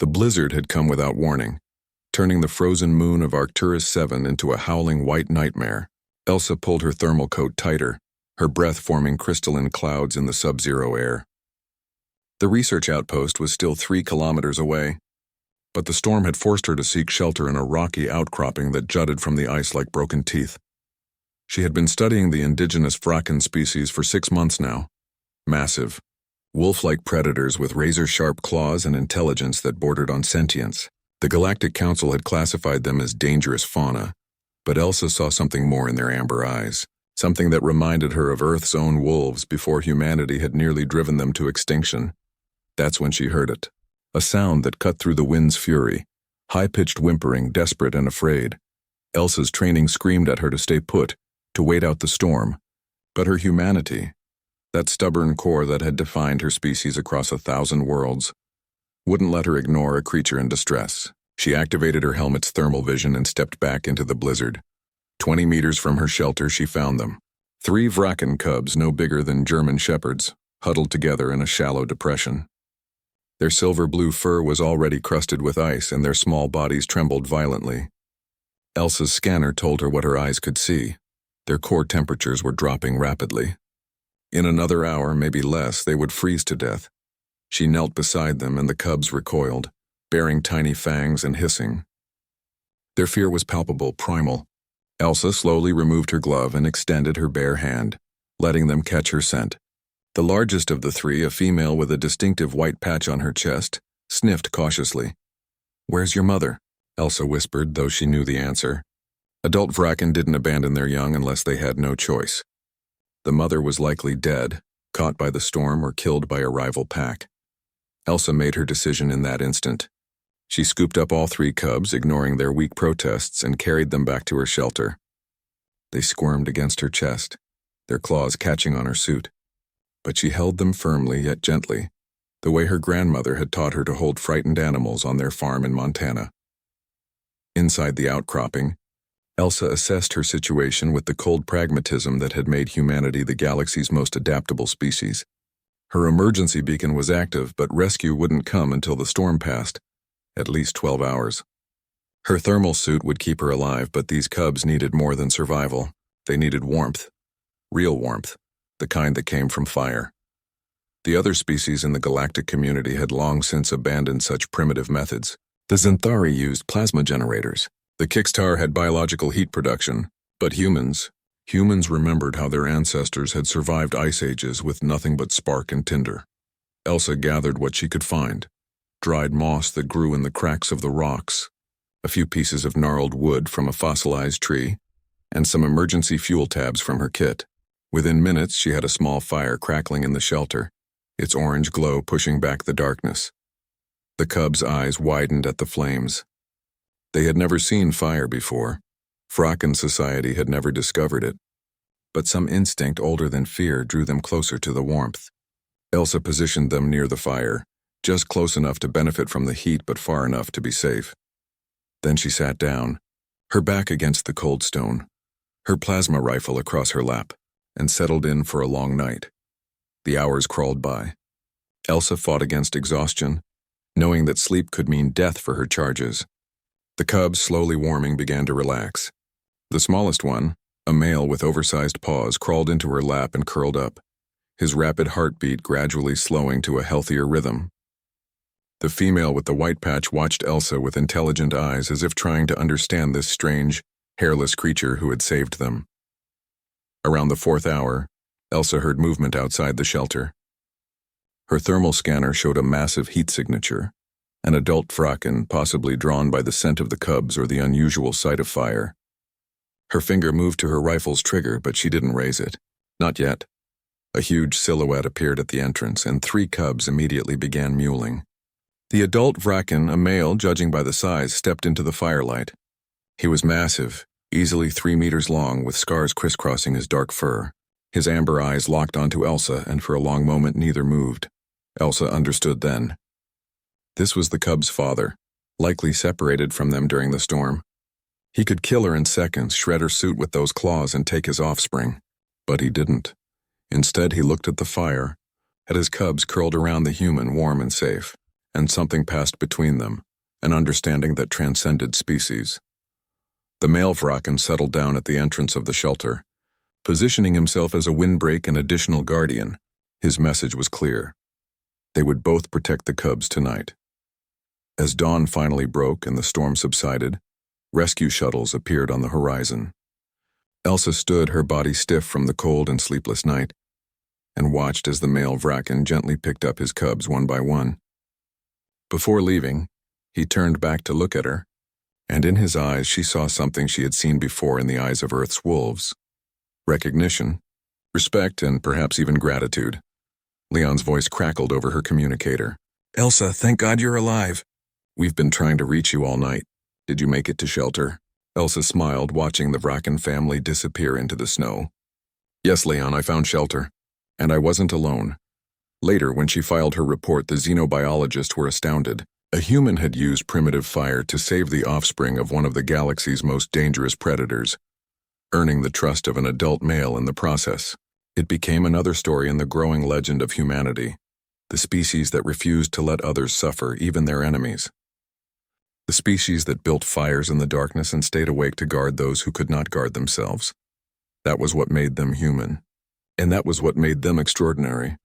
The blizzard had come without warning, turning the frozen moon of Arcturus 7 into a howling white nightmare. Elsa pulled her thermal coat tighter, her breath forming crystalline clouds in the sub-zero air. The research outpost was still 3 kilometers away, but the storm had forced her to seek shelter in a rocky outcropping that jutted from the ice like broken teeth. She had been studying the indigenous Vraken species for 6 months now. Massive, wolf-like predators with razor-sharp claws and intelligence that bordered on sentience. The Galactic Council had classified them as dangerous fauna, but Elsa saw something more in their amber eyes, something that reminded her of Earth's own wolves before humanity had nearly driven them to extinction. That's when she heard it. A sound that cut through the wind's fury, high-pitched whimpering, desperate and afraid. Elsa's training screamed at her to stay put, to wait out the storm. But her humanity, that stubborn core that had defined her species across 1,000 worlds, wouldn't let her ignore a creature in distress. She activated her helmet's thermal vision and stepped back into the blizzard. 20 meters from her shelter, she found them. 3 Vraken cubs no bigger than German shepherds, huddled together in a shallow depression. Their silver-blue fur was already crusted with ice and their small bodies trembled violently. Elsa's scanner told her what her eyes could see. Their core temperatures were dropping rapidly. In another hour, maybe less, they would freeze to death. She knelt beside them and the cubs recoiled, baring tiny fangs and hissing. Their fear was palpable, primal. Elsa slowly removed her glove and extended her bare hand, letting them catch her scent. The largest of the 3, a female with a distinctive white patch on her chest, sniffed cautiously. "Where's your mother?" Elsa whispered, though she knew the answer. Adult Vraken didn't abandon their young unless they had no choice. The mother was likely dead, caught by the storm or killed by a rival pack. Elsa made her decision in that instant. She scooped up all 3 cubs, ignoring their weak protests, and carried them back to her shelter. They squirmed against her chest, their claws catching on her suit. But she held them firmly yet gently, the way her grandmother had taught her to hold frightened animals on their farm in Montana. Inside the outcropping, Elsa assessed her situation with the cold pragmatism that had made humanity the galaxy's most adaptable species. Her emergency beacon was active, but rescue wouldn't come until the storm passed, at least 12 hours. Her thermal suit would keep her alive, but these cubs needed more than survival. They needed warmth. Real warmth. The kind that came from fire. The other species in the galactic community had long since abandoned such primitive methods. The Xanthari used plasma generators. The Kixtar had biological heat production. But humans remembered how their ancestors had survived ice ages with nothing but spark and tinder. Elsa gathered what she could find. Dried moss that grew in the cracks of the rocks, a few pieces of gnarled wood from a fossilized tree, and some emergency fuel tabs from her kit. Within minutes, she had a small fire crackling in the shelter, its orange glow pushing back the darkness. The cubs' eyes widened at the flames. They had never seen fire before. Vraken society had never discovered it. But some instinct older than fear drew them closer to the warmth. Elsa positioned them near the fire, just close enough to benefit from the heat but far enough to be safe. Then she sat down, her back against the cold stone, her plasma rifle across her lap, and settled in for a long night. The hours crawled by. Elsa fought against exhaustion, knowing that sleep could mean death for her charges. The cubs, slowly warming, began to relax. The smallest one, a male with oversized paws, crawled into her lap and curled up, his rapid heartbeat gradually slowing to a healthier rhythm. The female with the white patch watched Elsa with intelligent eyes as if trying to understand this strange, hairless creature who had saved them. Around the 4th hour, Elsa heard movement outside the shelter. Her thermal scanner showed a massive heat signature, an adult Vraken possibly drawn by the scent of the cubs or the unusual sight of fire. Her finger moved to her rifle's trigger, but she didn't raise it. Not yet. A huge silhouette appeared at the entrance, and 3 cubs immediately began mewling. The adult Vraken, a male judging by the size, stepped into the firelight. He was massive, easily 3 meters long, with scars crisscrossing his dark fur. His amber eyes locked onto Elsa, and for a long moment neither moved. Elsa understood then. This was the cub's father, likely separated from them during the storm. He could kill her in seconds, shred her suit with those claws, and take his offspring. But he didn't. Instead, he looked at the fire, at his cubs curled around the human, warm and safe. and something passed between them, an understanding that transcended species. The male Vraken settled down at the entrance of the shelter, positioning himself as a windbreak and additional guardian. His message was clear. They would both protect the cubs tonight. As dawn finally broke and the storm subsided, rescue shuttles appeared on the horizon. Elsa stood, her body stiff from the cold and sleepless night, and watched as the male Vraken gently picked up his cubs one by one. Before leaving, he turned back to look at her, and in his eyes she saw something she had seen before in the eyes of Earth's wolves. Recognition, respect, and perhaps even gratitude. Leon's voice crackled over her communicator. "Elsa, thank God you're alive. We've been trying to reach you all night. Did you make it to shelter?" Elsa smiled, watching the Vraken family disappear into the snow. "Yes, Leon, I found shelter. And I wasn't alone." Later, when she filed her report, the xenobiologists were astounded. A human had used primitive fire to save the offspring of one of the galaxy's most dangerous predators, earning the trust of an adult male in the process. It became another story in the growing legend of humanity, the species that refused to let others suffer, even their enemies. The species that built fires in the darkness and stayed awake to guard those who could not guard themselves. That was what made them human. And that was what made them extraordinary.